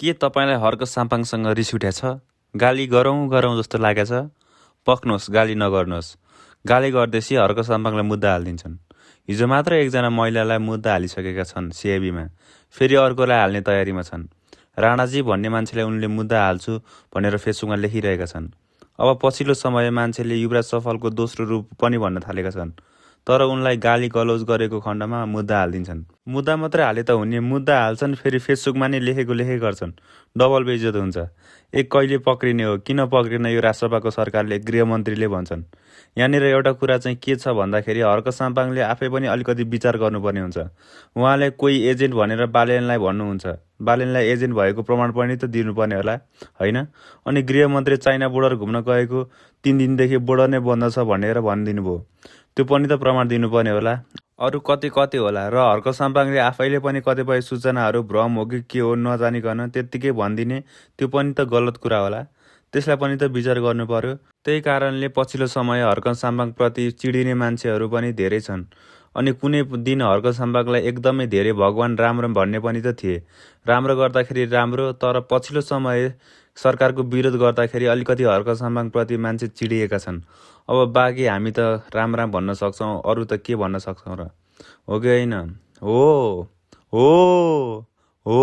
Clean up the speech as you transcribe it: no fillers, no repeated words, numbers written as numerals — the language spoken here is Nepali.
के तपाईँलाई हर्क साम्पाङसँग रिस उठेछ? गाली गरौँ गरौँ जस्तो लागेछ? पक्नुहोस्, गाली नगर्नुहोस्। गाली गर्दैसी हर्क साम्पाङलाई मुद्दा हालिदिन्छन्। हिजो मात्र एकजना महिलालाई मुद्दा हालिसकेका छन् सिआइबीमा, फेरि अर्कोलाई हाल्ने तयारीमा छन्। राणाजी भन्ने मान्छेलाई उनले मुद्दा हाल्छु भनेर फेसबुकमा लेखिरहेका छन्। अब पछिल्लो समय मान्छेले युवराज सफलको दोस्रो रूप पनि भन्न थालेका छन्, तर उनलाई गाली गलौज गरेको खण्डमा मुद्दा हालिदिन्छन्। मुद्दा मात्रै हाले त हुने, मुद्दा हाल्छन् फेरि फेसबुकमा नै लेखेको गर्छन्। डबल बेइज्जत हुन्छ। कहिले पक्रिने हो, किन पक्रिन, यो राष्ट्रसभाको सरकारले, गृहमन्त्रीले भन्छन्। यहाँनिर एउटा कुरा चाहिँ के छ भन्दाखेरि हर्क साम्पाङले आफै पनि अलिकति विचार गर्नुपर्ने हुन्छ। उहाँले कोही एजेन्ट भनेर बालेनलाई भन्नुहुन्छ, बालेनलाई एजेन्ट भएको प्रमाण पनि त दिनुपर्ने होला, होइन? अनि गृहमन्त्री चाइना बोर्डर घुम्न गएको 3 दिनदेखि बोर्डर नै बन्द छ भनेर भनिदिनु भयो, त्यो पनि त प्रमाण दिनुपर्ने होला। अरू कति होला। र हर्क साम्पाङले आफैले पनि कतिपय सूचनाहरू भ्रम हो कि के हो नजानिकन त्यत्तिकै भनिदिने, त्यो पनि त गलत कुरा होला। त्यसलाई पनि त विचार गर्नु पर्यो। त्यही कारणले पछिल्लो समय हर्क साम्पाङप्रति चिडिने मान्छेहरू पनि धेरै छन्। अनि कुनै दिन हर्क साम्पाङलाई एकदमै धेरै भगवान् राम्रो भन्ने पनि त थिए। राम्रो गर्दाखेरि राम्रो, तर पछिल्लो समय सरकारको विरोध गर्दाखेरि अलिकति हर्क साम्पाङप्रति मान्छे चिडिएका छन्। अब बाँकी हामी त राम भन्न सक्छौँ, अरू त के भन्न सक्छौँ र? हो कि होइन? हो हो हो।